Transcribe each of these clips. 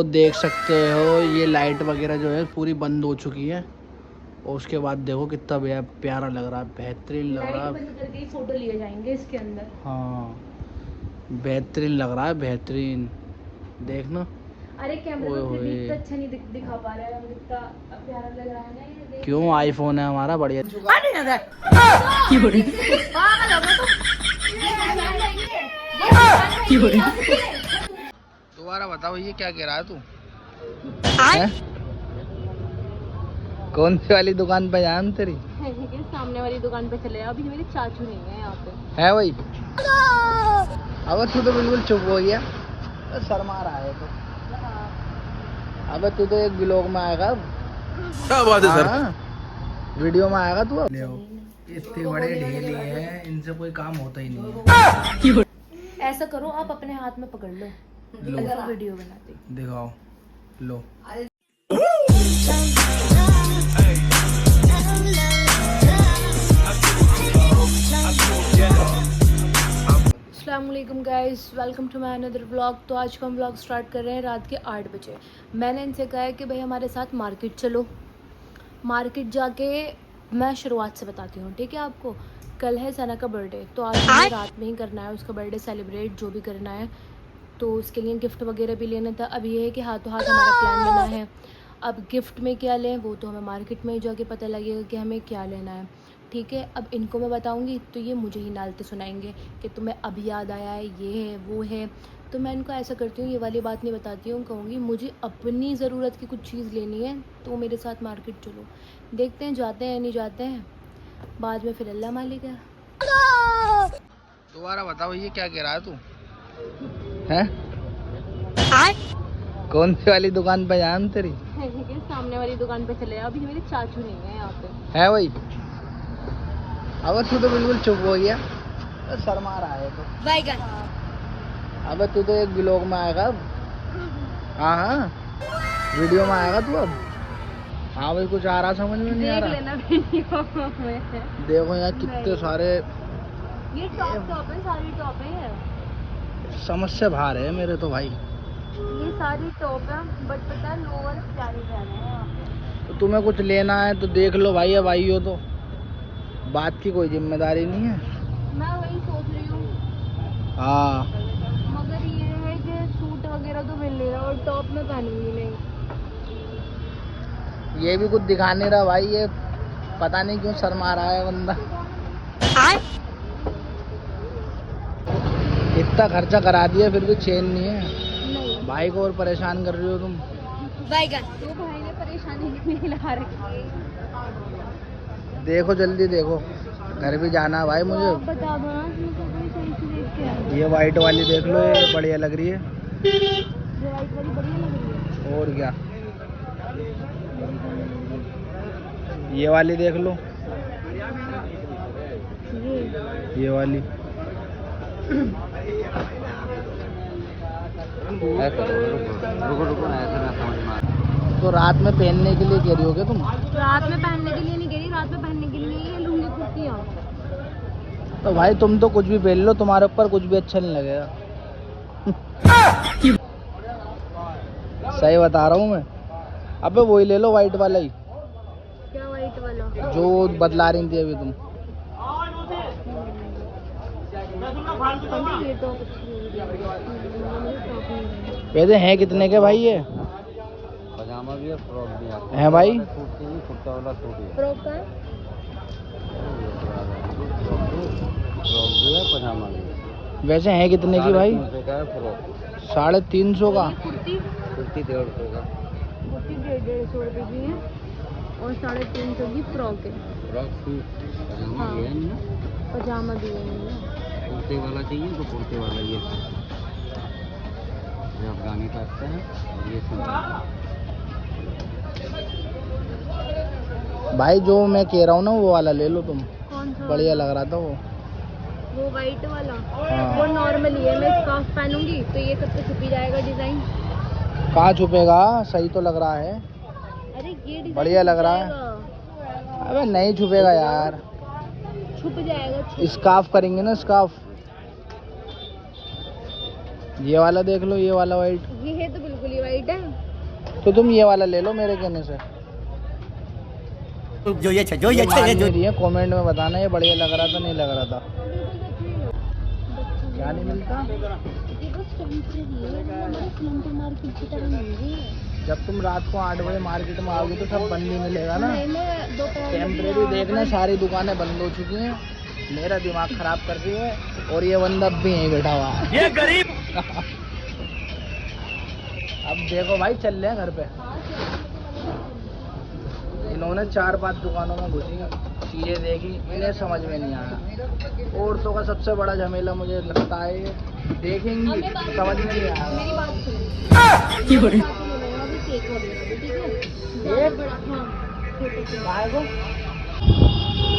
तो देख सकते हो ये लाइट वगैरह जो है पूरी बंद हो चुकी है और उसके बाद देखो कितना प्यारा लग रहा है, बेहतरीन लग रहा है। बंद करके फोटो लिए जाएंगे इसके अंदर। हाँ बेहतरीन लग रहा है, बेहतरीन देखना। अरे कैमरे में फिर भी ओए इतना अच्छा नहीं दिखा पा रहा है, हम इतना प्यारा लग रहा है ना ये देख। क्यों, आईफोन है हमारा बढ़िया। दोबारा बताओ ये क्या कह रहा है तू? कौन सी वाली दुकान पे जाए तेरी? सामने वाली दुकान पे चले, अभी मेरे चाचू नहीं है यहाँ पे। है वही। अब तू तो बिल्कुल चुप हो गया, शर्मा रहा है तो। अबे तू तो एक ब्लॉग में आएगा। क्या बात है सर? वीडियो में आएगा तू अब। इतने बड़े ढेली हैं, इनसे कोई काम होता ही नहीं है। ऐसा करो आप अपने हाथ में पकड़ लो, अगर वीडियो बनाते। दिखाओ लो। अस्सलामुअलैकुम guys, welcome to my another vlog. तो आज का हम व्लॉग स्टार्ट कर रहे हैं रात के 8 बजे। मैंने इनसे कहा है कि भाई हमारे साथ मार्केट चलो, मार्केट जाके मैं शुरुआत से बताती हूँ, ठीक है आपको। कल है सना का बर्थडे, तो आज हमें रात में ही करना है उसका बर्थडे सेलिब्रेट, जो भी करना है। तो उसके लिए गिफ्ट वगैरह भी लेना था। अब ये है कि हाथों हाथ हमारा प्लान बना है। अब गिफ्ट में क्या लें वो तो हमें मार्केट में ही जाके पता लगेगा कि हमें क्या लेना है, ठीक है। अब इनको मैं बताऊंगी तो ये मुझे ही नालते सुनाएंगे कि तुम्हें अब याद आया है, ये है वो है। तो मैं इनको ऐसा करती हूँ, ये वाली बात नहीं बताती हूँ, कहूँगी मुझे अपनी ज़रूरत की कुछ चीज़ लेनी है तो मेरे साथ मार्केट चलो। देखते हैं जाते हैं नहीं जाते हैं, बाद में फिर अल्लाह मालिक है। दोबारा बताओ ये क्या कह रहा है तू? हैं? कौन सी वाली दुकान पे जाए तेरी? सामने वाली दुकान पे चले, अभी मेरे चाचू नहीं है यहाँ पे। है वही। अब तू तो बिल्कुल चुप हो गया, शर्मा रहा है तो। अब तू तो एक ब्लॉग में आएगा अब। हाँ वीडियो में आएगा तू अब। हाँ भाई कुछ आ रहा समझ में नहीं आ रहा। लेना वीडियो में। देखो यार कितने सारे ये टॉप है, सारी टॉप है ये। समझ से बाहर है मेरे तो भाई। ये सारी टॉप है, बट पता है लोअर प्यारे प्यारे हैं यहाँ पे। तो तुम्हें कुछ लेना है तो देख लो भाई, अब आई हो तो बात की कोई जिम्मेदारी नहीं है। मैं वही सोच रही हूँ। हाँ मगर ये है कि सूट वगैरह तो मिल नहीं रहा और टॉप में पहनूंगी नहीं। ये भी कुछ दिखा नहीं रहा भाई, ये पता नहीं क्यों शर्मा रहा है बंदा। इतना खर्चा करा दिया फिर भी चैन नहीं है। नहीं भाई को और परेशान कर रही हो तुम। तो भाई ने परेशानी नहीं ला रखी। देखो जल्दी देखो, घर भी जाना है भाई मुझे। आप बता दो ना, इसमें तो कोई सही से देख के आए। ये वाइट वाली देख लो, ये बढ़िया लग रही है। ये वाइट वाली बढ़िया लग रही है। और क्या, ये वाली देख लो, ये वाली। तो रात में पहनने के लिए कह रही हो क्या तुम? रात में पहनने के लिए नहीं कह रही, रात में पहनने के लिए ये लुंगी कुर्तियाँ। तो भाई तुम तो कुछ भी पहन लो, तुम्हारे ऊपर कुछ भी अच्छा नहीं लगेगा। सही बता रहा हूँ मैं। अबे वही ले लो, वाइट वाला ही, क्या वाइट वाला? जो बदला रही थी अभी तुम। ये तो वैसे हैं कितने के भाई ये? पजामा भी है, फ्रॉक भी है भाई। कुर्ता वाला सूट है, फ्रॉक का है? फ्रॉक भी है, पजामा भी है। वैसे हैं कितने की भाई? 350 का है फ्रॉक। 350 का? कुर्ती कुर्ती 150 का। कुर्ती 150 रुपये की है और 350 की फ्रॉक है। फ्रॉक सूट पजामा हाँ। भी है नहीं, पजामा भी है। कुर्ते वाला चाहिए तो कुर्ते वाला ये अफगानी पहनते हैं और ये सूट। भाई जो मैं कह रहा हूँ ना वो वाला ले लो तुम, कौन सा? बढ़िया लग रहा था वो वाइट वाला। हाँ। वो नॉर्मली है, मैं स्कार्फ पहनूंगी तो ये सब तो छुपी जाएगा डिजाइन। कहाँ छुपेगा, सही तो लग रहा है। अरे ये डिजाइन बढ़िया लग रहा है। अबे नहीं छुपेगा यार, छुप जाएगा। स्कार्फ करेंगे ना, स्कार्फ। ये वाला देख लो, ये वाला वाइट। ये है तो बिल्कुल ही वाइट है। तो तुम ये वाला ले लो मेरे कहने से। जो ये जो ये कमेंट में बताना ये बढ़िया लग रहा था नहीं लग रहा था। क्या नहीं मिलता? जब तुम रात को 8 बजे मार्केट में आओगे तो सब बंद ही मिलेगा ना। टेम्परेरी देखना सारी दुकानें बंद हो चुकी हैं। मेरा दिमाग खराब कर रही है और ये बंदा अब भी यहीं बैठा हुआ है। ये गरीब। अब देखो भाई चल रहे हैं घर पे। इन्होंने 4-5 दुकानों में घुसी चीजें देखी, इन्हें समझ में नहीं आया। औरतों का सबसे बड़ा झमेला मुझे लगता है ये देखेंगी समझ में नहीं आया।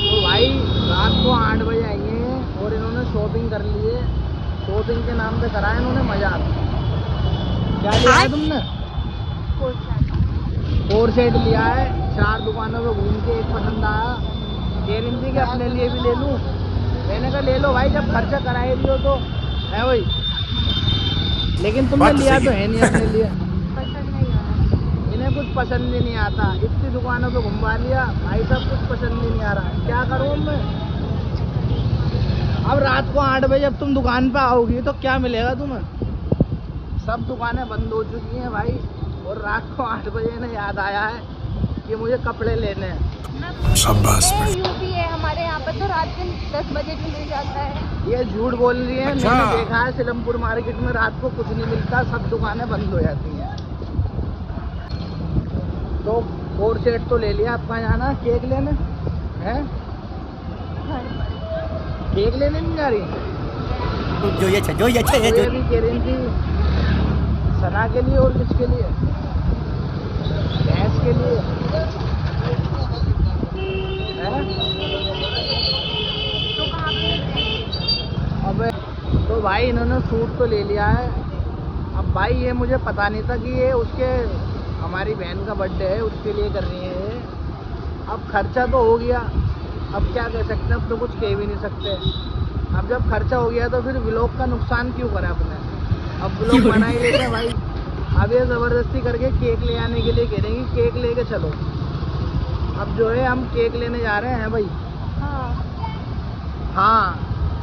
तो भाई रात को 8 बजे आएंगे और इन्होंने शॉपिंग कर ली है। शॉपिंग के नाम पे करा है इन्होंने मजाक। क्या लिया है तुमने? 4 सेट लिया है। 4 दुकानों पे घूम के एक पसंद आया। गारंटी के अपने लिए भी ले लूं। मैंने कहा ले लो भाई जब खर्चा करा ही लियो तो है भाई। लेकिन तुमने लिया तो है नहीं अपने लिए। इन्हें कुछ पसंद ही नहीं आता। इतनी दुकानों पे घुमवा लिया भाई साहब कुछ पसंद ही नहीं आ रहा। क्या करूँ मैं? अब रात को 8 बजे जब तुम दुकान पे आओगी तो क्या मिलेगा तुम्हें? सब दुकानें बंद हो चुकी हैं भाई। और रात को 8 बजे इन्हें याद आया है कि मुझे कपड़े लेने हैं। शाबाश यूपी है हमारे यहाँ पर तो रात के 10 बजे भी मिल जाता है। ये झूठ बोल रही है। मैंने देखा है सिलमपुर मार्केट में रात को कुछ नहीं मिलता, सब दुकानें बंद हो जाती हैं। तो 4 सेट तो ले लिया। आप कहाँ जाना केक लेने हैं? केक लेने नहीं जा रही? जो ये तो ये भी कह रही थी सना के लिए और किसके लिए? भैंस के लिए है? अबे तो भाई इन्होंने सूट तो ले लिया है। अब भाई ये मुझे पता नहीं था कि ये उसके हमारी बहन का बर्थडे है उसके लिए कर रही है। अब खर्चा तो हो गया, अब क्या कह सकते हैं, अब तो कुछ कह भी नहीं सकते। अब जब खर्चा हो गया तो फिर व्लॉग का नुकसान क्यों करें अपने? अब व्लॉग बना ही लेते हैं भाई। अब ये ज़बरदस्ती करके केक ले आने के लिए कह रही है केक लेके चलो। अब जो है हम केक लेने जा रहे हैं भाई। हाँ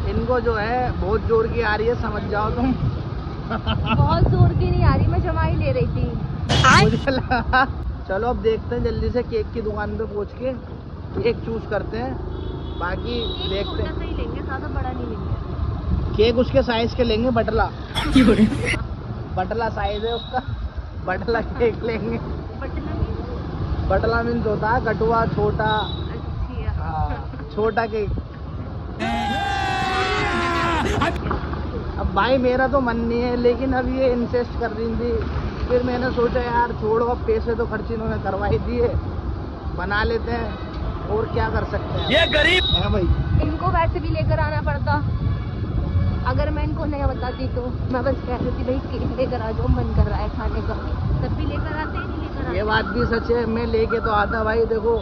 इनको जो है बहुत जोर की आ रही है, समझ जाओ तुम। बहुत जोर की नहीं आ रही, मैं जमा ही ले रही थी। मुझे लगा चलो अब देखते हैं जल्दी से केक की दुकान पे पहुंच के केक चूज करते हैं। बाकी देखते हैं। ही लेंगे, ज़्यादा बड़ा नहीं लेंगे। केक उसके साइज के लेंगे, बटला बटला साइज है उसका। बटला केक लेंगे। बटला मीन्स होता है कटुआ छोटा। हाँ छोटा केक। अब भाई मेरा तो मन नहीं है लेकिन अब ये इंसिस्ट कर रही थी। फिर मैंने सोचा यार छोड़ो, अब पैसे तो खर्च इन्होंने करवा ही दिए, बना लेते हैं और क्या कर सकते हैं। ये गरीब है भाई। इनको वैसे भी लेकर आना पड़ता। अगर मैं इनको नहीं बताती तो मैं बस कह रही थी भाई केक लेकर आ जाओ, मन कर रहा है खाने का, तब भी लेकर आते नहीं लेकर आते। ये बात भी सच है, मैं लेके तो आता भाई देखो,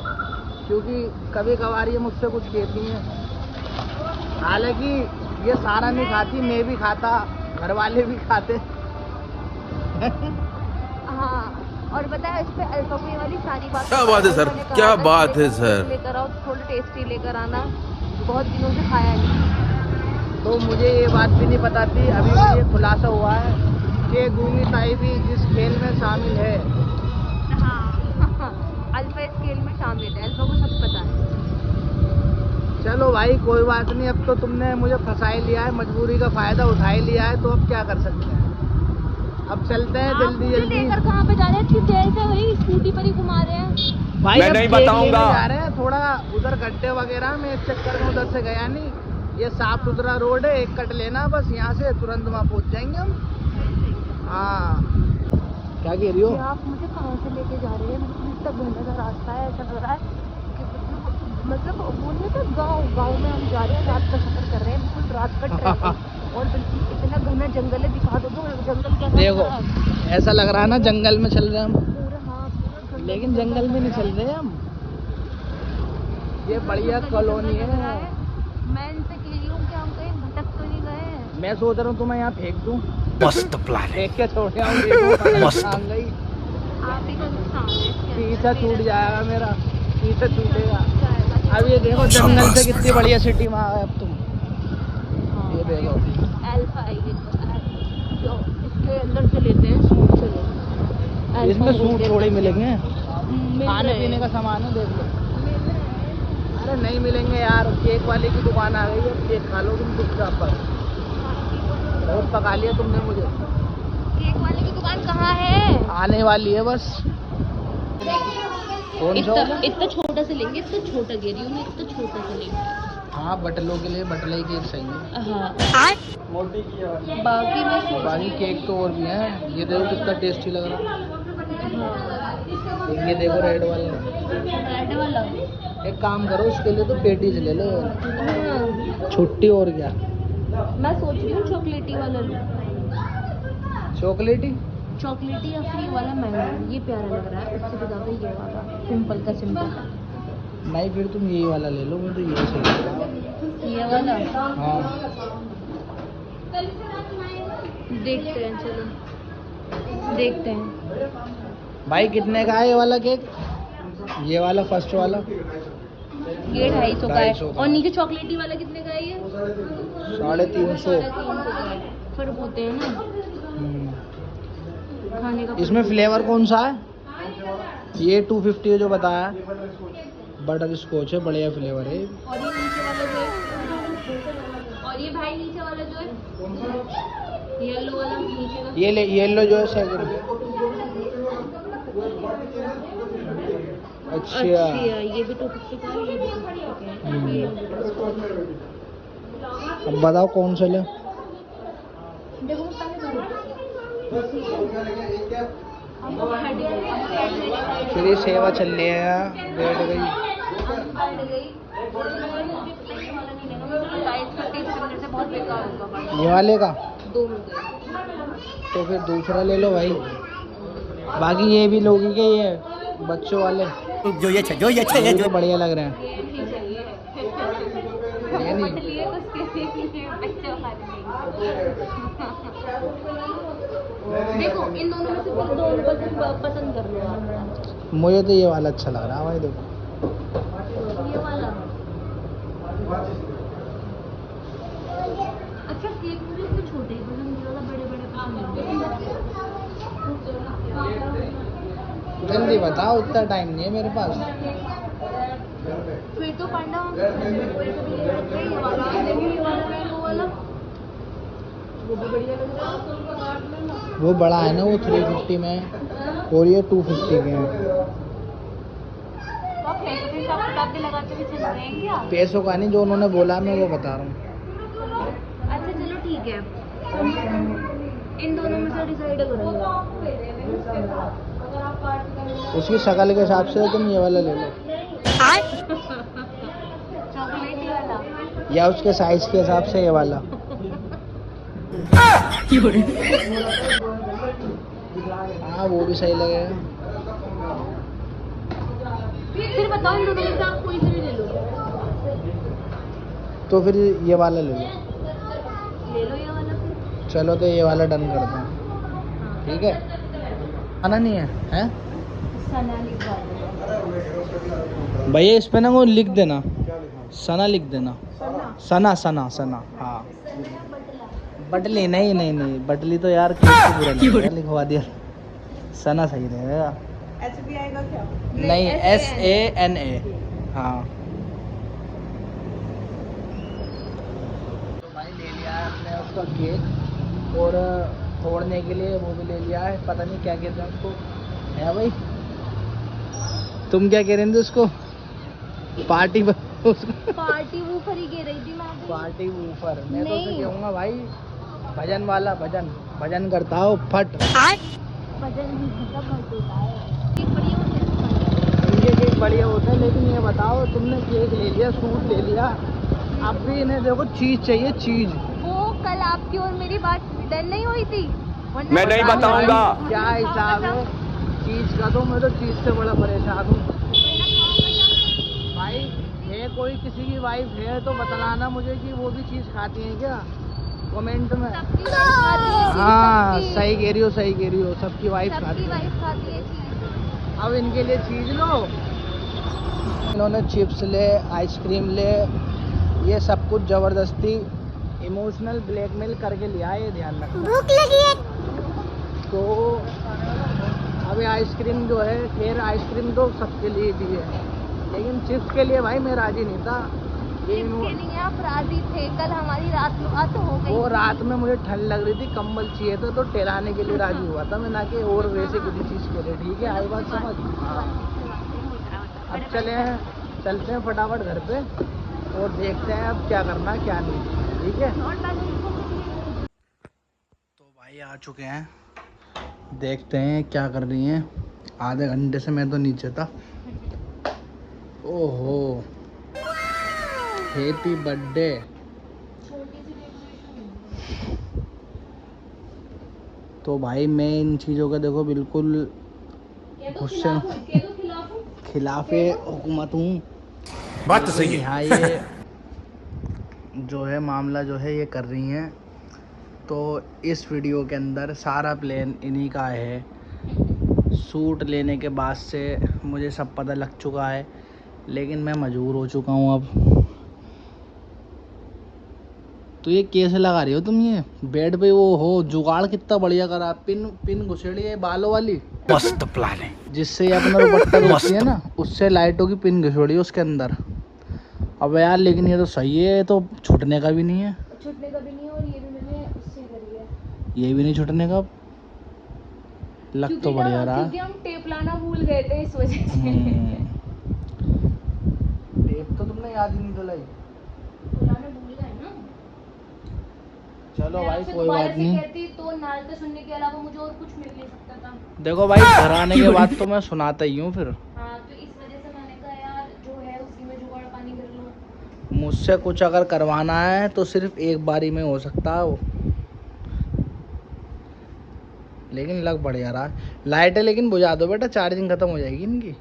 क्योंकि कभी कभार ये मुझसे कुछ कहती हैं। हालांकि ये सारा नहीं खाती, मैं भी खाता, घर वाले भी खाते। हाँ और बताया इस पे अल्फाबे वाली सारी बात। क्या बात है सर, क्या बात है सर। लेकर आओ थोड़ा टेस्टी लेकर आना, बहुत दिनों से खाया नहीं। तो मुझे ये बात भी नहीं पता थी, अभी मुझे खुलासा हुआ है कि गूंगी ताई भी इस खेल में शामिल है। हाँ अल्फा इस खेल में शामिल है, अल्फा को सब पता है। चलो भाई कोई बात नहीं, अब तो तुमने मुझे फंसा ही लिया है, मजबूरी का फायदा उठा ही लिया है, तो अब क्या कर सकते हैं। अब चलते हैं जल्दी जल्दी। लेकर कहाँ पे जा रहे हैं? ठीक है वही स्कूटी पर ही घुमा रहे हैं भाई। मैं नहीं बताऊंगा। जा रहे हैं थोड़ा उधर गड्ढे वगैरह में, इस चक्कर में उधर से गया नहीं। ये साफ सुथरा रोड है, एक कट लेना बस यहाँ से, तुरंत वहाँ पहुँच जाएंगे हम। हाँ क्या कह रही हो? आप मुझे कहाँ से लेके जा रहे हैं? इतना घना सा रास्ता है, ऐसा लग रहा है कि मतलब बोलने तो गाँव में हम जा रहे हैं, रात का सफर कर रहे हैं, बिल्कुल रात का ट्रैफिक और बिल्कुल इतना घना जंगल है। दिखा दो जंगल क्या देखो, ऐसा लग रहा है ना जंगल में चल रहे हैं हम, पूरा। हाँ पूरा लेकिन जंगल में नहीं चल रहे हम। ये बढ़िया कॉलोनी है। मैं इनसे कह रही हूँ कि हम कहीं भटक तो नहीं गए। मैं सोच रहा हूँ तुम्हें यहाँ फेंक दूँ, मस्त प्लान है। फेंक के छोड़ आऊँ। आप ही का नुकसान है इसके अंदर। पीछा छूट जाएगा मेरा, पीछा छूटेगा। अब ये देखो जंगल से कितनी बढ़िया सिटी में आ गए अब तुम। ये देखो अल्फा है ये जो इसके अंदर से लेते हैं सूट से लेते हैं। इसमें सूट थोड़े मिलेंगे, मिल खाने रहे पीने हैं। का सामान है देख लो। अरे नहीं मिलेंगे यार, केक वाले की दुकान आ गई है, केक खा लो तुम चुपचाप पर। बहुत पका लिया तुमने मुझे। केक वाले की दुकान कहाँ है? आने वाली है बस। कौन सा वाला? इतना छोटा से लेंगे, इतना छोटा गिरी में, इतना छोटा से लेंगे। हाँ बटलों के लिए बटलाई केक सही है। हाँ बाकी मैं सोच बाकी केक तो और भी हैं। ये देखो कितना टेस्टी लग रहा है। ये देखो रेड वाला। रेड वाला। एक काम करो उसके लिए तो पेटीज ले लो, हाँ। छुट्टी और क्या। मैं सोच रही हूँ चॉकलेटी वाला लूँ। चॉकलेटी चॉकलेटी या फिर ये वाला मैंगो, ये प्यारा लग रहा है। उससे ज़्यादा ये वाला सिंपल का सिंपल। नहीं फिर तुम यही वाला ले लो, मुझे ये सही लग रहा है। ये वाला हाँ देखते हैं, चलो देखते हैं। भाई कितने का है ये वाला केक? ये वाला फर्स्ट वाला ये 250 का है। 250 का। और नीचे चॉकलेटी वाला कितने का है ये? 350। फर्क होते हैं ना खाने का। इसमें फ्लेवर कौन सा है? ये 250 जो बताया, बटर स्कॉच है, बढ़िया फ्लेवर है। और ये नीचे वाला जो है, और ये भाई नीचे वाला जो है येलो वाला नीचे का, ये ले येलो जो है सेकंड। अच्छा ये भी 250 का है, ये भी 250 का है। ये अब बताओ कौन सा ले? देखो पहले फिर ये सेवा चल रही है, बैठ गई। बहुत बेकार होगा। ये वाले का दो मिल गए। तो फिर दूसरा ले लो भाई। बाकी ये भी लोगी के ये बच्चों वाले जो ये ये भी बढ़िया लग रहे हैं। ये नहीं चाहिए। ये नहीं, बट लिए तो उसके लिए बच्चे देखो इन दोनों में से कोई दो पसंद कर लो आप। मुझे तो ये वाला अच्छा लग रहा है भाई। देखो ये वाला अच्छा केक मुझे इससे छोटे ही पसंद, ये वाला बड़े बड़े पसंद है। जल्दी बताओ, उतना टाइम नहीं है मेरे पास। फिर तो पांडा वैसे भी ले सकते हैं। ये वाला लेंगे, ये वाला मैंगो वाला वो भी बढ़िया लग रहा है। वो बड़ा है ना, वो 350 में है और ये 250 के हैं। तो आप पैसे के हिसाब किताब भी लगाते हुए चल रहे हैं क्या? पैसों का नहीं, जो उन्होंने बोला मैं वो बता रहा हूँ। अच्छा चलो ठीक है, इन दोनों में से डिसाइड करेंगे। उसकी शक्ल के हिसाब से तुम ये वाला ले लो, चॉकलेटी वाला या उसके साइज के हिसाब से ये वाला। हाँ वो भी सही लगेगा। फिर बताओ इन दोनों में से आप कोई से भी ले लो। तो फिर ये वाला ले लो। ले लो ये वाला फिर। चलो तो ये वाला डन करते हैं, ठीक है? आना नहीं है, हैं? सना लिखवा दो। भैया इस पे ना वो लिख देना, सना लिख देना। सना सना सना हाँ। बटली नहीं नहीं नहीं, बटली तो यार केक बुरा लिखवा दिया। सना सही रहेगा। SBI का क्या? नहीं SANA हाँ। तो भाई ले लिया है हमने उसका केक, और फोड़ने के लिए वो भी ले लिया है। पता नहीं क्या कहते हैं उसको, है भाई? तुम क्या कह रहे थे उसको? पार्टी उसको पार्टी वूफर ही कह रही थी मैं। Party woofer. मैं तो उसे नहीं। कहूँगा भाई भजन वाला, भजन भजन करता हो फट। भजन होता है। केक बढ़िया होता है। ये केक बढ़िया होता है, लेकिन ये बताओ तुमने केक ले लिया, सूट ले लिया, अब भी इन्हें देखो चीज चाहिए, चीज। वो कल आपकी और मेरी बात डन नहीं हुई थी? मैं नहीं बताऊंगा। क्या हिसाब है चीज का? तो मैं तो चीज से बड़ा परेशान हूँ भाई। है कोई किसी की वाइफ है तो बतलाना मुझे कि वो भी चीज खाती है क्या, कमेंट में। हाँ सही कह रही हो, सही कह रही हो, सबकी वाइफ खाती है। वाइफ खाती है चीज। अब इनके लिए चीज लो। इन्होंने चिप्स ले, आइसक्रीम ले, ये सब कुछ जबरदस्ती इमोशनल ब्लैकमेल करके लिया है, ये ध्यान रखना। भूख लगी है तो अभी आइसक्रीम जो है, खैर आइसक्रीम तो सबके लिए भी है, लेकिन चिप्स के लिए भाई मैं राजी नहीं था। चिप्स के लिए आप राजी थे, कल हमारी रात में बात हो गई। वो रात में मुझे ठंड लग रही थी, कंबल चाहिए था, तो टहलाने के लिए राजी हुआ था मैं, ना कि और वैसे किसी चीज़ के लिए। ठीक है, आई बात समझ? हाँ, अब चलते हैं फटाफट घर पे और देखते हैं अब क्या करना है क्या नहीं। ठीक है, तो भाई आ चुके हैं, देखते हैं क्या कर रही हैं। आधे घंटे से मैं तो नीचे था। ओहो, हैप्पी बर्थडे। तो भाई मैं इन चीज़ों का देखो बिल्कुल गुस्से खिलाफ हुकूमत हूँ। बात तो सही है। हाँ, ये जो है मामला जो है ये कर रही हैं, तो इस वीडियो के अंदर सारा प्लान इन्हीं का है। सूट लेने के बाद से मुझे सब पता लग चुका है, लेकिन मैं मजबूर हो चुका हूँ अब। तो ये कैसे लगा रही हो तुम? ये बेड पे वो हो जुगाड़ कितना बढ़िया करा, पिन घुसेड़ी है बालों वाली, मस्त प्लान है। जिससे ये अपना दुपट्टा घुसती है ना, उससे लाइटों की पिन घुसेड़ी उसके अंदर। अब यार लेकिन ये तो सही है, ये तो छूटने का भी नहीं है। छूटने का भी नहीं है, और ये भी मैंने उससे करी है। ये भी नहीं छूटने का। लग तो बढ़िया रहा, क्योंकि हम टेप लाना भूल गए थे इस वजह से। टेप तो तुमने याद ही नहीं दिलाई। लाना भूल गए ना। चलो भाई, कोई बात बात नहीं। कहती तो नालते सुनने के अलावा मुझे और कुछ मिल नहीं सकता था। देखो भाई, घर आने के बाद तो मैं सुनाता ही हूँ फिर। हाँ, तो इस वजह से मैंने कहा यार जो है उसी में जुगाड़ पानी कर लो। मुझसे कुछ अगर करवाना है तो सिर्फ एक बारी में हो सकता है वो, लेकिन लग बढ़िया रहा। लाइटें लेकिन बुझा दो बेटा, चार्जिंग खत्म हो जाएगी इनकी,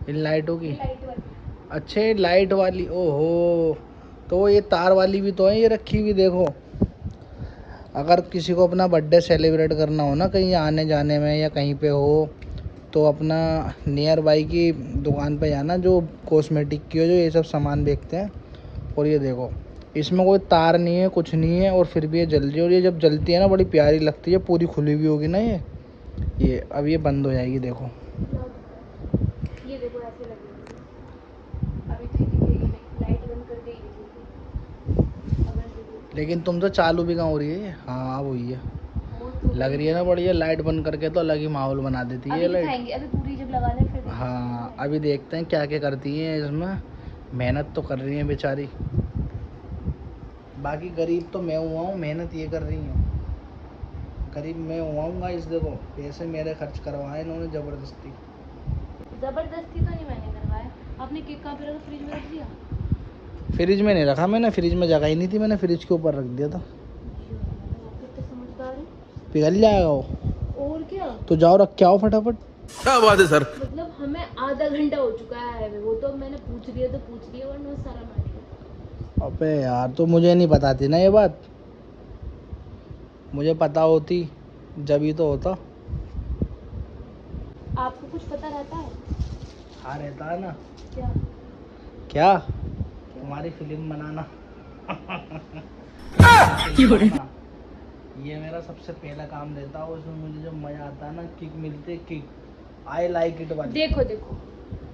इन लाइटों की। अच्छे लाइट वाली, ओहो, तो ये तार वाली भी तो है ये रखी हुई। देखो, अगर किसी को अपना बर्थडे सेलिब्रेट करना हो ना, कहीं आने जाने में या कहीं पे हो, तो अपना नियर बाई की दुकान पे जाना जो कॉस्मेटिक की हो, जो ये सब सामान बेचते हैं। और ये देखो, इसमें कोई तार नहीं है, कुछ नहीं है, और फिर भी ये जल रही है। और ये जब जलती है ना बड़ी प्यारी लगती है, पूरी खुली हुई होगी ना ये अब ये बंद हो जाएगी। देखो ये देखो ऐसे लगेगी। अभी तो ये लाइट बंद कर देगी। लेकिन तुम तो चालू भी कहाँ हो रही है ये? हाँ, अब हुई है, लग रही है ना बढ़िया। लाइट बंद करके तो अलग ही माहौल बना देती है ये लाइट। अभी पूरी जब लगा लें फिर। हाँ, अभी देखते हैं क्या क्या करती हैं इसमें। मेहनत तो कर रही हैं बेचारी, बाकी गरीब तो मैं हुआ हूँ, मेहनत ये कर रही हूँ। गरीब मैं हुआ हूँ गाइस, देखो पैसे मेरे खर्च करवाए इन्होंने जबरदस्ती। जबरदस्ती तो नहीं मैंने करवाया। आपने केक कहाँ पे रखा? फ्रिज में रख दिया? फ्रिज में नहीं रखा मैंने, फ्रिज में जगह ही नहीं थी, मैंने फ्रिज के ऊपर रख दिया था। कितना समझदार है। पिघल जाएगा वो। और क्या, तो जाओ रख के आओ फटाफट। क्या बात है सर। मतलब हमें आधा घंटा हो चुका है, वो तो मैंने पूछ लिया तो पूछ लिया, वरना सारा मार लिया। अबे यार, तो मुझे नहीं पता थी ना ये बात, मुझे पता होती जब ही तो होता। आपको कुछ पता रहता है? हाँ, रहता है ना। क्या? क्या? तुम्हारी फिल्म बनाना। ये मेरा सबसे पहला काम रहता है, उसमें मुझे जो मजा आता है ना, किक मिलती है, किक। आई लाइक इट वाली। देखो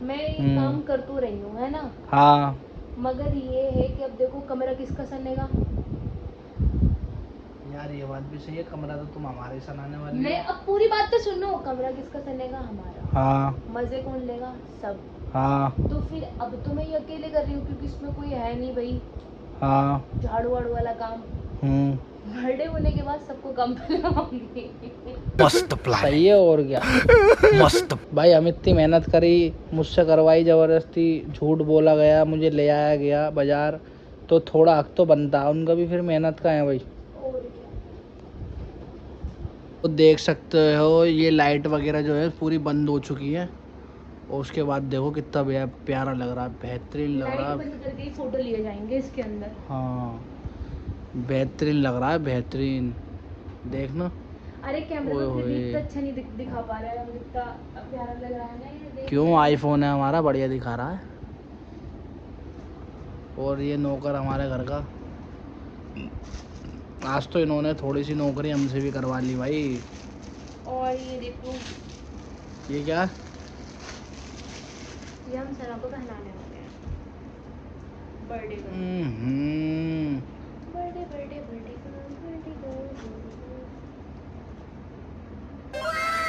मैं ये काम कर तो रही हूँ, है ना? हाँ, मगर ये है कि अब देखो कमरा किसका सनेगा? यार ये बात भी सही है, कमरा तो तुम हमारे सनाने वाली नहीं, अब पूरी बात तो सुनो। कमरा किसका सनेगा? हमारा। हाँ मजे कौन लेगा? सब। हाँ तो फिर अब तो मैं ये अकेले कर रही हूँ, क्योंकि इसमें कोई है नहीं भाई हाँ। झाड़ू वाड़ू वाला काम। बर्थडे होने के बाद सबको काम पे लगाऊंगी। मस्त प्लान सही है, और क्या। मस्त। भाई हम इतनी मेहनत करी, मुझसे करवाई जबरदस्ती, झूठ बोला गया, मुझे ले आया गया बाजार, तो थोड़ा हक तो बनता है उनका भी, फिर मेहनत का है भाई। और क्या। तो देख सकते हो ये लाइट वगैरह जो है पूरी बंद हो चुकी है, और उसके बाद देखो कितना प्यारा लग रहा है, बेहतरीन लग रहा है। लाइट बंद करके ही फोटो लिए जाएंगे इसके अंदर। हाँ, बेहतरीन लग रहा है, बेहतरीन। देखना अरे कैमरे ओए में फिर भी होए। इतना अच्छा नहीं दिखा पा रहा है, हम इतना प्यारा लग रहा है ना ये देख। क्यों, आईफोन है हमारा, बढ़िया दिखा रहा है। और ये नौकर हमारे घर का, आज तो इन्होंने थोड़ी सी नौकरी हमसे भी करवा ली भाई। और ये देखो, ये क्या? ये हम सना को पहनाने वाले हैं बर्थडे पर। बर्थडे बर्थडे बर्थडे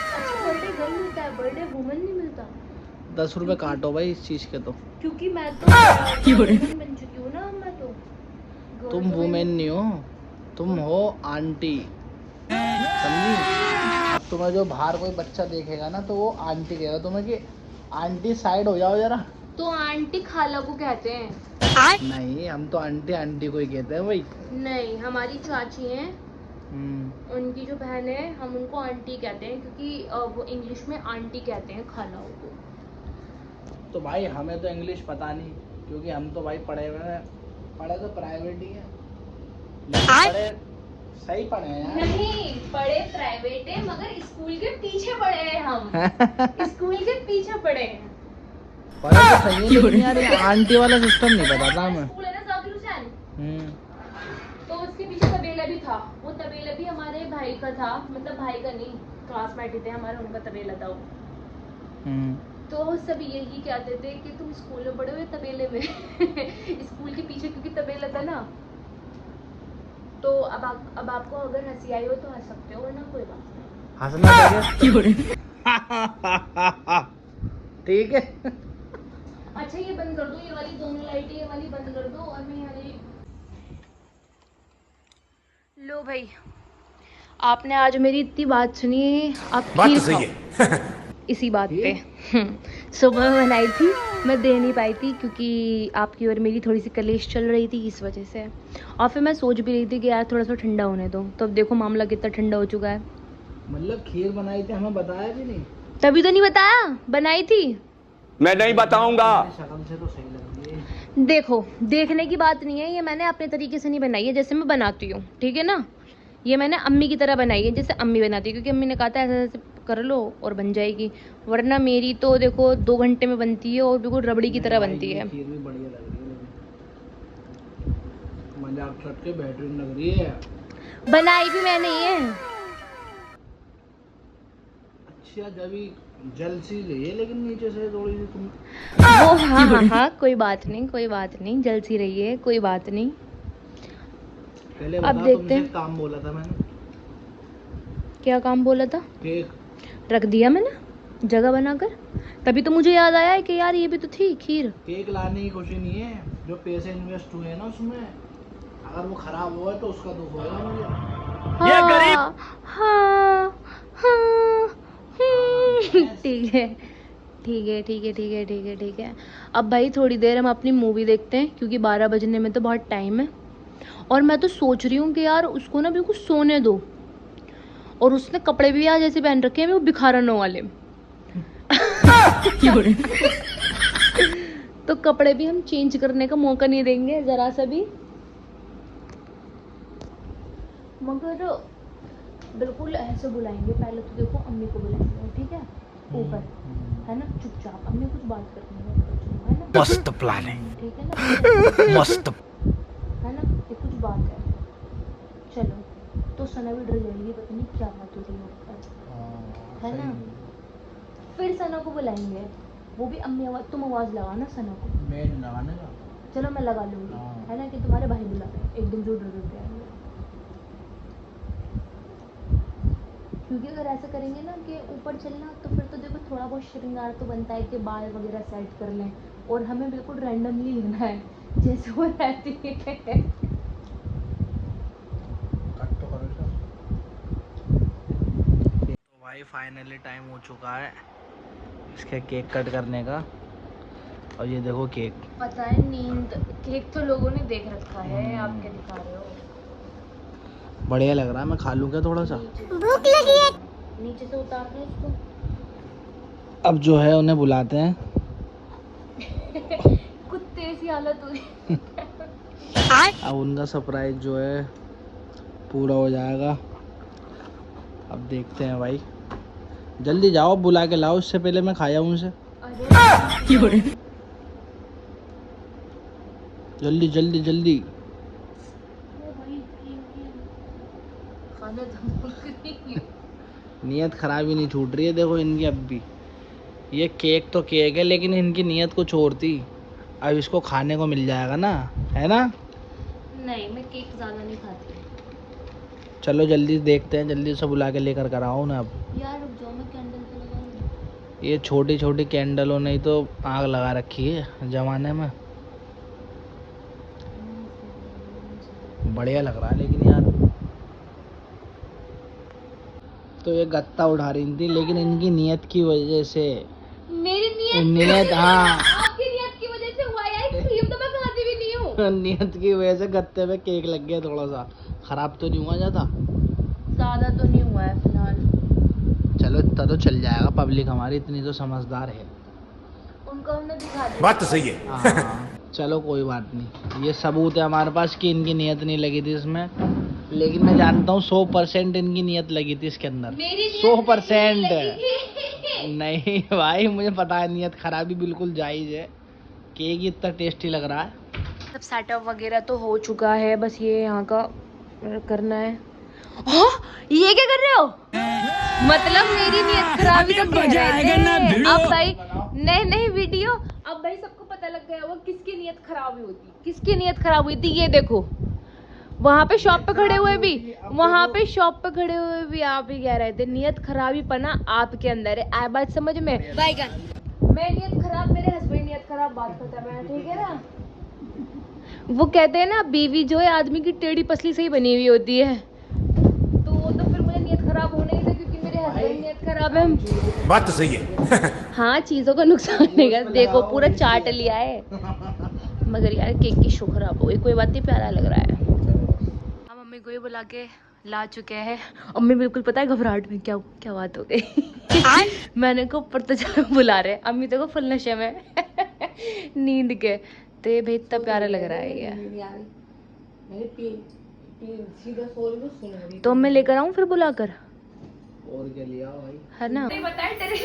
अच्छा, बर्थडे गर्ल मिलता है, बर्थडे वुमन नहीं मिलता। 10 रुपए काटो भाई इस चीज के तो। क्योंकि मैं तो वुमन बन चुकी हूँ ना, मैं तो girl तुम तो वुमेन नहीं हो, तुम हो आंटी, समझी? अब तुम्हें जो बाहर कोई बच्चा देखेगा ना तो वो आंटी कहेगा तुम्हें कि आंटी साइड हो जाओ जरा। तो आंटी खाला को कहते हैं। नहीं, हम तो आंटी आंटी को ही कहते हैं भाई। नहीं, हमारी चाची हैं, उनकी जो बहन है हम उनको आंटी कहते हैं, क्योंकि वो इंग्लिश में आंटी कहते हैं खालाओं को। तो भाई हमें तो इंग्लिश पता नहीं, क्योंकि हम तो भाई पढ़े हुए हैं, पढ़े तो प्राइवेट ही है, लेकिन पढ़े सही पढ़े हैं यार। नहीं, पढ़े प्राइवेट है मगर स्कूल के पीछे पढ़े हैं हम। स्कूल के पीछे पढ़े हैं। पढ़े तो सही है, लेकिन यार ये आंटी वाला सिस्टम नहीं पता था हमें। स्कूल है ना जाकिर हुसैन, तो उसके पीछे तबेला भी था। वो तबेला भी हमारे भाई का था, मतलब भाई का नहीं, क्लासमेट ही थे हमारे, उनका तबेला था वो। तो सभी यही कहते थे कि तुम स्कूल में पढ़े हुए तबेले में। स्कूल के पीछे क्योंकि तबेला था ना। तो अब आपको अगर हंसी आई हो तो हंस सकते हो, वरना कोई बात नहीं। हंसना ठीक है। अच्छा ये बंद कर दो, ये वाली दोनों लाइटें ये वाली बंद कर दो, और मैं ये लो भाई, आपने आज मेरी इतनी बात सुनी, आप बात खीर तो सही खाओ। इसी बात पे सुबह में बनाई थी, मैं दे नहीं पाई थी क्योंकि आपकी और मेरी थोड़ी सी कलेश चल रही थी, इस वजह से। और फिर मैं सोच भी रही थी कि यार थोड़ा सा ठंडा होने दो, तो अब देखो मामला कितना ठंडा हो चुका है। मतलब खीर बनाई थी, हमें बताया भी नहीं। तभी तो नहीं बताया, बनाई थी। मैं नहीं बताऊंगा। शक्ल से तो सही लग रही है। देखो, देखने की बात नहीं है, ये मैंने अपने तरीके से नहीं बनाई है जैसे मैं बनाती हूँ, ठीक है ना। ये मैंने अम्मी की तरह बनाई है जैसे अम्मी बनाती है, क्योंकि अम्मी ने कहा था ऐसे ऐसे कर लो और बन जाएगी, वरना मेरी तो देखो 2 घंटे में बनती है और बिल्कुल रबड़ी की तरह बनती है। खीर भी बढ़िया लग रही है, मजाक छट के बेहतरीन लग रही है। बनाई भी मैंने ही है। अच्छा, जब जल सी रही है, लेकिन नीचे से थोड़ी सी तुम वो हाँ, कोई बात नहीं, जल सी रही है, कोई बात नहीं। पहले अब बता, देखते तुमसे हैं। एक काम बोला था मैंने। क्या काम बोला था? केक। रख दिया मैंने जगह बनाकर, तभी तो मुझे याद आया है कि यार ये भी तो थी खीर। केक लाने की खुशी नहीं है, जो पैसे इन्वेस्ट हुए हैं ना उसमें, अगर वो खराब हुआ है तो उसका दुख होगा मुझे। ये गरीब। हाँ, ठीक है, ठीक है। अब भाई थोड़ी देर हम अपनी मूवी देखते हैं, क्योंकि 12 बजने में तो बहुत टाइम है। और मैं तो सोच रही हूँ कि यार उसको ना बिल्कुल सोने दो, और उसने कपड़े भी आज ऐसे पहन रखे हैं वो बिखारनों वाले। तो कपड़े भी हम चेंज करने का मौका नहीं देंगे जरा सा भी, मगर बिल्कुल ऐसे बुलाएंगे। पहले तो देखो अम्मी को बुलाएंगे, ठीक है, ऊपर है ना, चुपचाप, अम्मी कुछ बात करनी है ना, मस्त प्लान है, ठीक है ना, मस्त। है ना, ये कुछ बात है। चलो, तो सना भी डर जाएगी, पता नहीं क्या बात हो रही है ऊपर, है ना। फिर सना को बुलाएंगे, वो भी अम्मी आवाज, तुम आवाज लगाना सना को। मैं लगाने का। चलो मैं लगा लूंगी, हाँ। है ना, कि तुम्हारे भाई बुला रहे हैं, एकदम जो डर गए हैं। क्योंकि अगर ऐसा करेंगे ना कि ऊपर चलना, तो फिर तो देखो थोड़ा बहुत श्रृंगार तो बनता है कि बाल वगैरह सेट कर लें, और हमें बिल्कुल रैंडमली लेना है जैसे वो रहती है। कट तो करो इसका। तो भाई फाइनली टाइम हो चुका है इसके केक कट करने का, और ये देखो केक। पता है नींद, केक तो लोगों ने देख रखा है, आप क्या दिखा रहे हो। बढ़िया लग रहा है, मैं खा लूँ क्या थोड़ा सा? भूख लगी है, नीचे से उतार दो इसको। अब जो है उन्हें बुलाते हैं। कुत्ते सी हालत हुई। अब उनका सरप्राइज जो है पूरा हो जाएगा। अब देखते हैं भाई, जल्दी जाओ बुला के लाओ, उससे पहले मैं खाया हूँ उसे। जल्दी जल्दी जल्दी। नीयत खराब ही नहीं छूट रही है देखो इनकी अब भी। ये केक तो केक है लेकिन इनकी नीयत कुछ और थी। अब इसको खाने को मिल जाएगा ना, है ना? नहीं, मैं केक ज़्यादा नहीं खाती। चलो जल्दी देखते हैं, जल्दी से बुला के लेकर कर आओ ना अब। यार रुक जाओ, मैं कैंडल पे लगाऊंगी। ये छोटी छोटी कैंडलों ने ही तो आग लगा रखी है जमाने में। बढ़िया लग रहा है लेकिन यार। तो ये गत्ता उठा रही थी लेकिन इनकी नीयत की वजह से। मेरी नीयत हाँ आपकी नीयत की वजह से हुआ यार, क्रीम तो मैं खाती भी नहीं हूँ। नीयत की वजह से गत्ते पे केक लग गया, थोड़ा सा खराब तो नहीं हुआ ज्यादा? ज़्यादा तो नहीं हुआ है फिलहाल। चलो इतना तो चल जाएगा, पब्लिक हमारी इतनी तो समझदार है। उनको हमने दिखा दिया। बात तो सही है। हाँ चलो कोई बात नहीं, ये सबूत है हमारे पास कि इनकी नीयत नहीं लगी थी इसमें। लेकिन मैं जानता हूँ 100% इनकी नीयत लगी थी इसके अंदर। 100% नहीं भाई, मुझे पता है नीयत खराबी बिल्कुल जायज़ है। केक इतना टेस्टी लग रहा है। सब सेटअप वगैरह तो हो चुका है, बस ये यहाँ का करना है। हाँ, ये क्या कर रहे हो? मतलब मेरी नीयत खराबी तो कह रहे थे। अब भाई नहीं वीडियो, अब भाई सबको पता लग गया वो किसकी नीयत खराब होती, किसकी नीयत खराब हुई थी। ये देखो वहाँ पे शॉप पे खड़े हुए भी, वहाँ पे शॉप पे खड़े हुए भी आप ही कह रहे थे नीयत खराबी पना आपके अंदर है। आए बात समझ में? मैं नीयत खराब, मेरे हस्बैंड नीयत खराब, बात खत्म है, ठीक है ना? वो कहते हैं ना बीवी जो है आदमी की टेढ़ी पसली से ही बनी हुई होती है, तो वो तो फिर मुझे नीयत खराब होने ही था क्योंकि मेरे हस्बैंड नीयत खराब है। बात तो सही है। हाँ, चीजों का नुकसान नहीं कर, देखो पूरा चाट लिया है। मगर यार केक की शो खराब हो गई, कोई बात नहीं, प्यारा लग रहा है। हम मम्मी को ही बुला के ला चुके हैं। अम्मी बिल्कुल पता है घबराहट में क्या क्या बात हो गई। मैंने को ऊपर तो बुला रहे, अम्मी तो को फुल नशे में नींद के। तो ये भाई इतना प्यारा लग रहा है ये। तो मैं लेकर आऊँ फिर बुलाकर, और क्या लिया भाई, है ना? नहीं बताए तेरे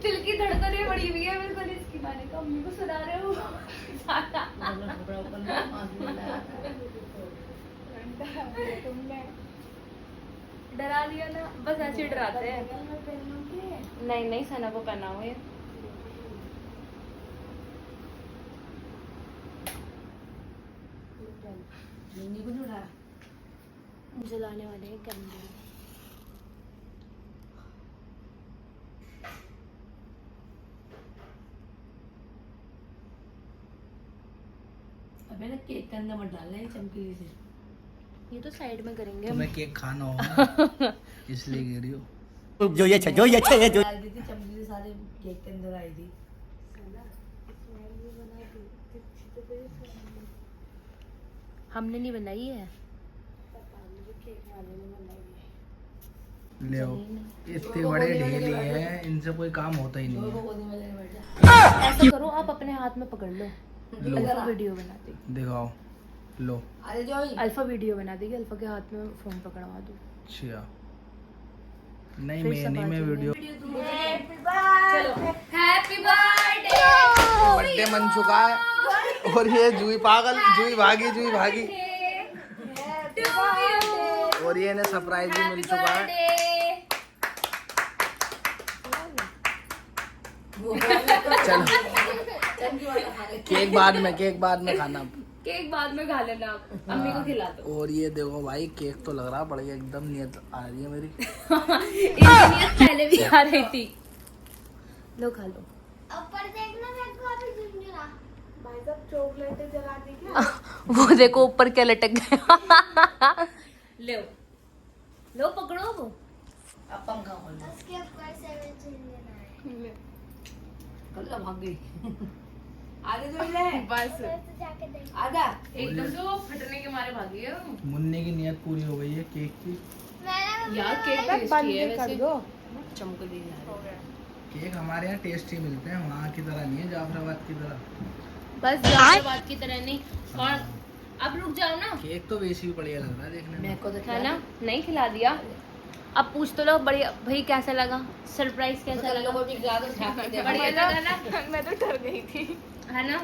दिल की धड़कनें बढ़ी हुई है मेरे को इसकी गाने का। अम्मी को सुना रहे हो? डरा दिया ना, बस ऐसे ही डराते हैं। नहीं सना को पहना हुआ है। जलाने वाले हैं कैंडल। अबे ना केक के अंदर मत डालना है चमकीली से। ये तो साइड में करेंगे। तुम्हें केक खाना होगा इसलिए कह रही हो। जो ये है जो डाल दी थी चमकीली, सारे केक के अंदर आई थी। हमने नहीं बनाई है। ले आओ, इतने बड़े ढेले हैं, इनसे कोई काम होता ही नहीं है। ऐसा करो आप अपने हाथ में पकड़ लो, अल्फा वीडियो बना देगी। दिखाओ, लो। अरे जो अल्फा वीडियो बना देगी, अल्फा के हाथ में फोन पकड़वा दो। अच्छा नहीं, मैं वीडियो। Happy birthday. बर्थडे मन चुका है और ये जुई पागल, जुई भागी और ये इन्हें सरप्राइज भी मिल चुका है। चलो केक बाद में खाना। केक बाद में खा लेना आप, अम्मी को खिला दो। और ये देखो भाई, केक तो लग रहा है बढ़िया, एकदम नीयत आ रही है मेरी। इनकी नीयत पहले भी आ रही थी। लो खा लो। ऊपर देखना मेरे को अभी झुंझुना। भाई साहब चॉकलेट जला दी क्या? वो देखो ऊपर क्या लटक गया। लो पकड़ो वो। अब पंखा खोल दो। उसके ऊपर से भी झुंझुना है। कल भाग गई। आगे जो ले बस तो जाके देख। आजा। एकदम से वो फटने के मारे भागी है। मुन्ने की नीयत पूरी हो गई है केक की। मैंने यार केक टेस्टी है वैसे। चमकली केक हमारे यहाँ टेस्टी मिलते हैं, वहाँ की तरह नहीं है, जाफराबाद की तरह। बस जाफराबाद की तरह नहीं। और अब रुक जाओ ना। केक तो वैसे भी बढ़िया लग रहा है देखने में। मेरे को तो है ना? नहीं खिला दिया। अब पूछ तो लो बढ़िया भाई कैसा लगा, सरप्राइज कैसा लगा? को भी खिला दो, झाँक के देखो। बढ़िया लगा ना? मैं तो डर गई थी। है ना?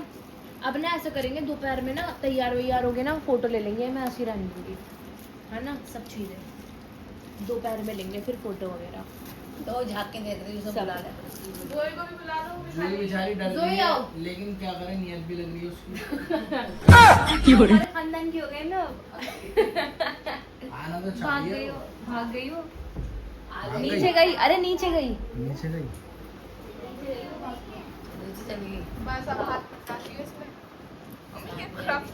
अब ना ऐसा करेंगे दोपहर में ना तैयार वैयार हो गए ना फोटो ले लेंगे, मैं ऐसी रहने दूंगी, है ना? सब चीजें दोपहर में लेंगे फिर फोटो वगैरह। तो झाँक के देख रही हूँ, सब बुला ले। जोई को भी बुला दो। जोई बेचारी डर जोई गई आओ। है, लेकिन क्या करें, नियत भी लग रही है उसकी। हमारे खानदान की हो गए ना। आना तो भाग चाहिए। गई हो, भाग गई हो। भाग नीचे गई। गई, अरे नीचे गई। नीचे गई। नीचे चली गई। बस अब हाथ पकड़ती है इसमें।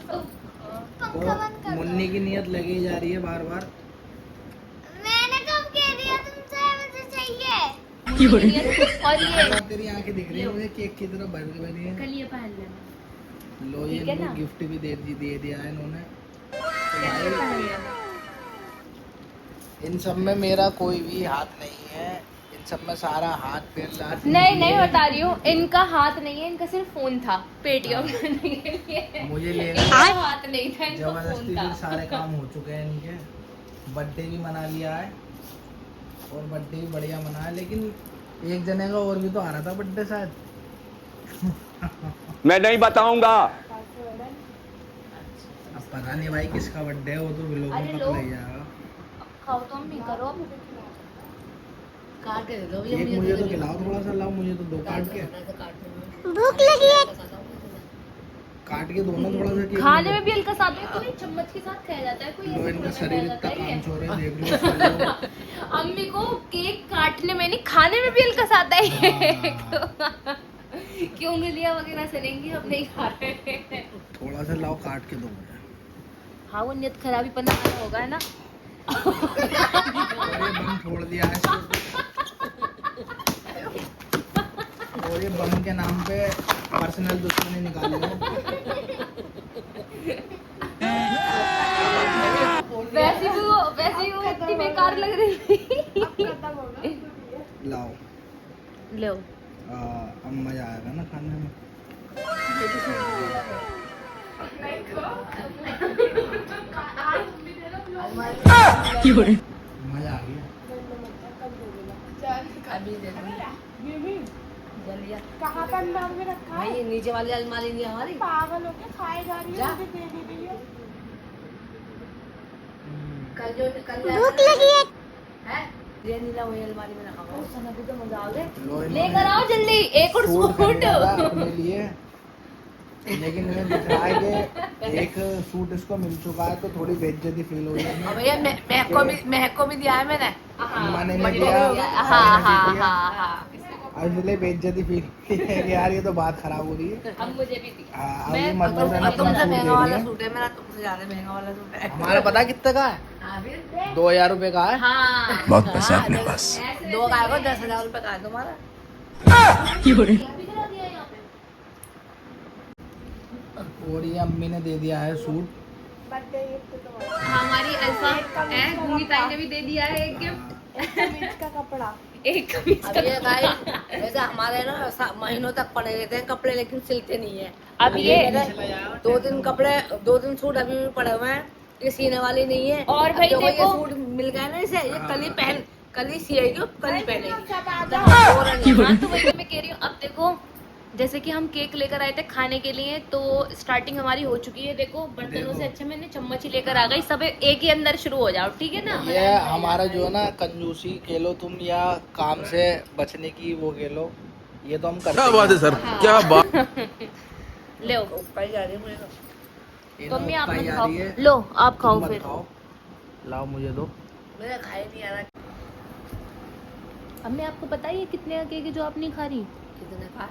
तो मुन्नी की नियत लगी जा रही है बार बार। मैंने कब कह दिया तुमसे मुझे चाहिए? और ये तेरी आंखें दिख रही है मुझे केक की तरह भर भरी है। कल ये पहन लेना। लो ये ठीक है इनको ना? गिफ्ट भी दे दिया है इन्होंने। कल ये पहन लेना। इन सब में मेरा कोई भी हाथ नहीं है, इन सब में सारा हाथ पैर लात। नहीं नहीं बता रही हूँ, इनका हाथ नहीं है, इनका सिर्फ फोन था पेटीएम करने के लिए। मुझे लेना इनका हाथ नहीं था, इनका जबरदस्ती फोन था। फिर सारे काम हो चुके हैं इनके। बर्थडे भी मना लिया है और बर्थडे भी बढ़िया मना है, लेकिन एक जने का और भी तो आ रहा था बर्थडे शायद। मैं नहीं बताऊंगा। अब पता नहीं भाई किसका बर्थडे है, वो तो व्लॉग अरे में लो। पता लग जाएगा। खाओ तो हम भी करो अब। काट के दे दो भैया, केक मुझे तो खिलाओ थोड़ा सा, लाओ मुझे तो दो काट के। भूख लगी है। काट के दो ना थोड़ा सा केक। खाने में भी हल्का सा आता है, कोई चम्मच के साथ खाया जाता है, कोई लो ऐसे इनका थोड़ा शरीर खाया इतना जाता है। काम छोड़ रहा है, देख रही हो। अम्मी को केक काटने में नहीं, खाने में भी हल्का सा आता है। हाँ। क्यों उंगलियां वगैरह सड़ेंगी, अब नहीं खा रहे। थोड़ा सा लाओ काट के दो मुझे। हाँ वो नियत खराबी पन्ना होगा है ना। और ये बम फोड़ दिया है इसको। और ये बम के नाम पे पर्सनल दुश्मनी निकाल लो। वैसे भी वो इतनी बेकार लग रही थी। लाओ लो अब मजा आएगा ना खाने में। मजा आ गया। अभी दे दो। जल्दी आ। कहाँ पर अंदर में रखा है? भाई नीचे वाली अलमारी नहीं है हमारी। पागल हो के खाए जा रही जा। है, मुझे दे दी है। कल भूख लगी है। ये नीला वही अलमारी में रखा हुआ है। लो इन्होंने लेकर आओ जल्दी एक और सूट सूट। खरीदा था अपने लिए, लेकिन इन्हें दिख रहा है कि एक सूट इसको मिल चुका है, तो थोड़ी बेइज्जती फील हो रही है। और भैया महक को भी दिया है मैंने। मैंने नहीं बर्थडे दिया। हो गया। हाँ मैंने नहीं हाँ दिया। हाँ हाँ अब इसलिए बेइज्जती फील है कि यार ये तो बात खराब हो रही है। अब मुझे भी दी। हाँ, अब मैं- ये मतलब है ना अब तुमसे सूट दे महंगा वाला दिया। सूट है मेरा, तुमसे ज्यादा महंगा वाला सूट है। हमारा पता कितने का है? हाँ फिर 2000 रुपए का है। हाँ बहुत पैसा अपने पास। दो गाय को 10,000 रुपए का है तुम्हारा। और ये अम्मी ने दे दिया है सूट। बर्थडे गिफ्ट तो हमारी अल्फा है, भूमि ताई ने भी दे दिया है एक गिफ्ट, कमीज का कपड़ा। एक कमीज अब ये गाय वैसे हमारे ना महीनों तक पड़े रहते हैं कपड़े, लेकिन सिलते नहीं है। अब ये मेरे 2 दिन कपड़े 2 दिन सूट अभी भी पड़े हुए हैं, ये सीने वाली नहीं है। और अब भाई देखो ये देखो- सूट मिल गया ना इसे, ये कल ही सिएगी, कल ही पहनेगी। हाँ तो वही तो मैं कह रही हूँ। अब देखो जैसे कि हम केक लेकर आए थे खाने के लिए, तो स्टार्टिंग हमारी हो चुकी है। देखो बर्तनों से अच्छा मैंने चम्मच ही लेकर आ गई, सब एक ही अंदर शुरू हो जाओ, ठीक है ना। ये हमारा जो है ना कंजूसी कह लो तुम, या काम से बचने की वो कह लो, ये तो हम करते क्या बात है सर, क्या बात। ले ऊपर ही जा रही है मुझे तो। ये तो अम्मी आप पाई मत जा खाओ, रही है। लो आप खाओ तुम मत फिर। खाओ। लाओ मुझे दो। मुझे खाए नहीं आ रहा। अम्मी आपको पता है ये कितने का केक है जो आप नहीं खा रही? कितने का?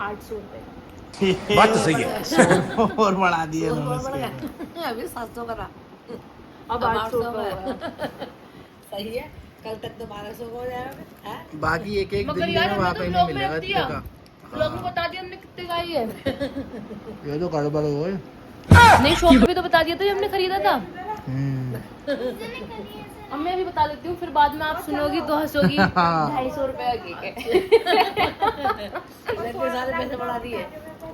800 रुपए। बात तो सही है। और बढ़ा दिए और इन्होंने बढ़ इसके। गया। अभी 700 का था। अब 800 रुपए हो गया। सही है, कल तक तो 1200 का हो जाएगा। हैं? बाकी एक एक मगर दिल्ली यार में हमने वहाँ तो पे ब्लॉग नहीं में मिलेगा रख इतने दिया, का। ब्लॉग में बता दिया हमने कितने का है ये। ये तो गड़बड़ हो गई। नहीं शॉप पे भी तो बता दिया था, ये हमने खरीदा था। हम्म। अब मैं भी बता देती हूँ, फिर बाद में आप सुनोगी तो हंसोगी। 250 रुपए का केक है। इतने सारे पैसे बढ़ा दिए।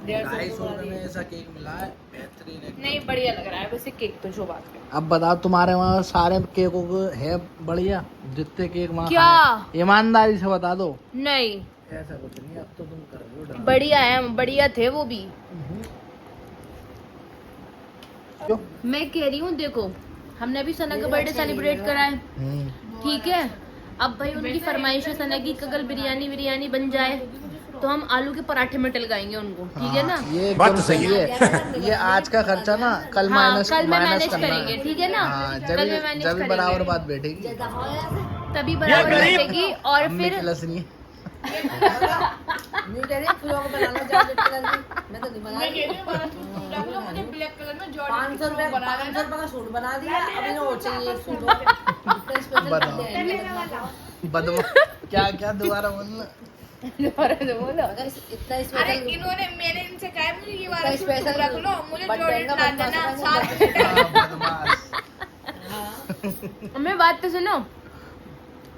₹250 में ऐसा केक मिला है, बेहतरीन है। नहीं बढ़िया लग रहा है वैसे केक तो, जो बात है। अब बताओ तुम्हारे वहाँ सारे केकों को है बढ़िया, जितने केक वहाँ क्या? खाए, ईमानदारी से बता दो। नहीं ऐसा कुछ नहीं, अब तो तुम कर रहे हो ड्रामा। बढ़िया है, बढ़िया थे वो भी। क्यों? मैं कह रही हूँ देखो, हमने अभी सना का बर्थडे सेलिब्रेट करा है, ठीक है। अब भाई उनकी फरमाइश है सना की कल बिरयानी बन जाए तो हम आलू के पराठे में टलगाएंगे उनको, ठीक है ना। ये बात तो सही है। ये आज का खर्चा ना कल हाँ, माइनस कल में मैनेज करना करेंगे, है। ठीक है ना। हाँ, कल में मैनेज जब करेंगे, बराबर बात बैठेगी, तभी बराबर बैठेगी। और अम्मी फिर की लसनी। नहीं कह रही फ्लॉग बनाना जॉर्जेट कलर की, मैं तो नहीं बना रही। मुझे ब्लैक कलर में 500 रुपए का सूट बना दिया, अभी और चाहिए एक सूट। बदमा क्या क्या दोबारा बोलना। बोलो। इतना अरे स्पेशल, इन्होंने मैंने इनसे कहा है मुझे ये वाला इतना सूट स्पेशल रख लो, मुझे बट जॉर्जेट महंगा ला देना बदमाश साथ बदमाश। में। बात तो सुनो,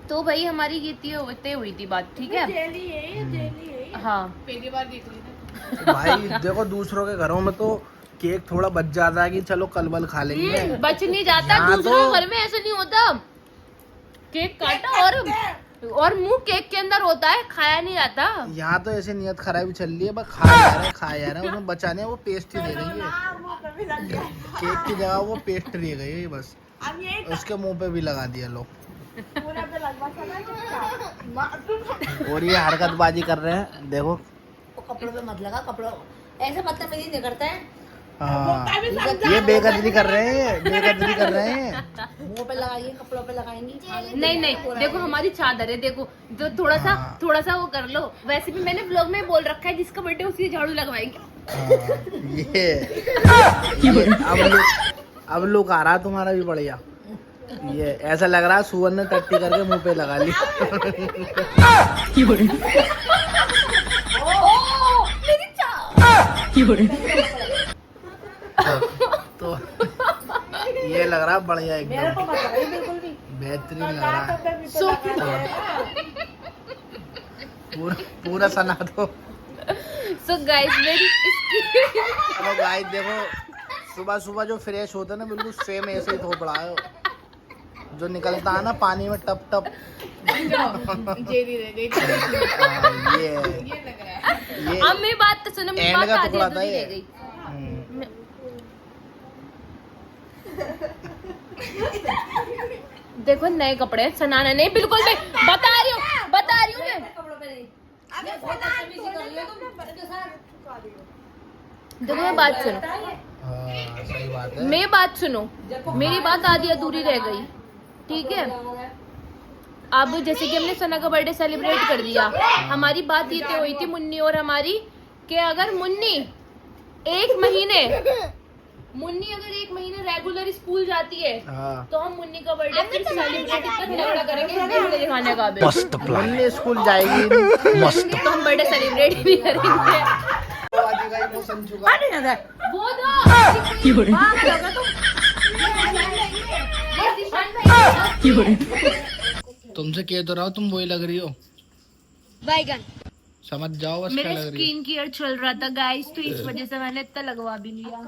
तो भाई हमारी ये तय हुई थी बात, ठीक है। हाँ पहली बार देख रही भाई देखो दूसरों के घरों में तो केक थोड़ा बच जाता है कि चलो कल बल खा लेंगे। बच नहीं जाता, यहाँ दूसरों तो- के घर में ऐसा नहीं होता। केक काटा और मुंह केक के अंदर होता है, खाया नहीं जाता। यहाँ तो ऐसे नियत खराबी चल रही है, बस खाया जा रहा है, उसमें बचाने वो पेस्ट्री दे रही है। केक की जगह वो पेस्ट्री दे गई है बस, उसके मुंह पे भी लगा दिया लोग। और ये हरकतबाजी कर रहे हैं देखो। वो कपड़ों पे मत लगा, कपड़ों ऐसे बदतमीजी नहीं करते हैं। हाँ, ये बेकदरी कर रहे हैं, बेकदरी कर रहे हैं। मुंह पे लगाइए, कपड़ों पे लगाएंगी। नहीं नहीं देखो हमारी चादर है, देखो जो थोड़ा सा वो कर लो। वैसे भी मैंने ब्लॉग में बोल रखा है जिसका बर्थडे उसी झाड़ू लगवाएंगे। हाँ, ये अब लुक आ रहा तुम्हारा भी बढ़िया। ये ऐसा लग रहा है सुअर ने टट्टी करके मुंह पे लगा ली। तो ये लग रहा है बढ़िया एकदम, बेहतरीन लग रहा है। पूरा सना दो। सो गाइस मेरी चलो गाइस देखो, सुबह सुबह जो फ्रेश होता है ना बिल्कुल सेम ऐसे ही थोप रहा है, जो निकलता है ना पानी में टप टप। ये अब मेरी बात तो सुनो, मेरी एंड बात का आधी टुकड़ा था अधूरी ये। रह गई। देखो नए कपड़े सनाना नहीं, बिल्कुल नहीं, बता रही हूँ मैं। कपड़ों पे नहीं, ये बहुत बदतमीजी कर रही हो तुम उसके साथ। देखो मैं बात सुनो, हाँ, सही बात है। मेरी बात सुनो, मेरी बात आधी अधूरी रह गई, ठीक है। अब जैसे कि हमने सना का बर्थडे सेलिब्रेट कर दिया, हमारी बात ये तय हुई थी मुन्नी और हमारी कि अगर मुन्नी एक महीने रेगुलर स्कूल जाती है हाँ। तो हम मुन्नी का बर्थडे सेलिब्रेट इतना तगड़ा करेंगे वीडियो दिखाने का भी। मस्त प्लान, मुन्नी स्कूल जाएगी मस्त। तो हम बर्थडे सेलिब्रेट ही नहीं करेंगे। वो तुमसे कह तो रहा हूँ, तुम वही लग रही हो। बैगन समझ जाओ बस क्या मेरे लग रही स्किन केयर चल रहा था गाइस, तो इस वजह से मैंने इतना लगवा भी लिया।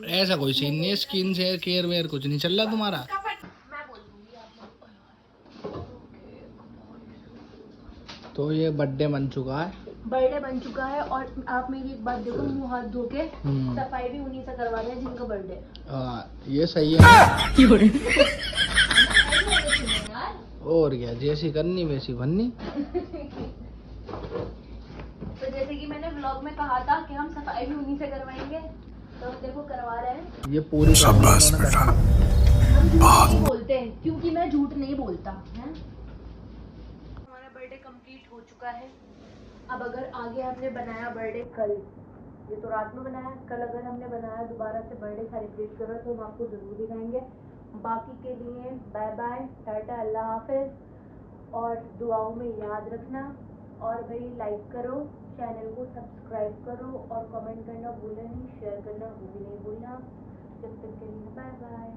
है। ऐसा कोई सीन नहीं है, स्किन से केयर वेयर कुछ नहीं चल रहा तुम्हारा। तो ये बर्थडे बन चुका है, बर्थडे बन चुका है। और आप मेरी एक बात देखो, मुंह हाथ धो के सफाई भी उन्हीं से करवा रहे हैं जिनका बर्थडे। ये सही है। और क्या, जैसी करनी वैसी बननी। तो जैसे कि मैंने व्लॉग में कहा था कि हम सफाई भी उन्हीं से करवाएंगे, तो हम देखो करवा रहे हैं। ये पूरी शाबाश बेटा, हम झूठ नहीं बोलते हैं क्योंकि मैं झूठ नहीं बोलता है। हमारा बर्थडे कंप्लीट हो चुका है। अब अगर आगे हमने बनाया बर्थडे कल, ये तो रात में बनाया, कल अगर हमने बनाया दोबारा से बर्थडे सेलिब्रेट करो तो हम आपको ज़रूर दिखाएंगे। बाकी के लिए बाय बाय, टाटा, अल्लाह हाफिज़। और दुआओं में याद रखना, और भाई लाइक करो, चैनल को सब्सक्राइब करो और कमेंट करना भूलना नहीं, शेयर करना वो भी नहीं भूलना। जब तक के लिए बाय बाय।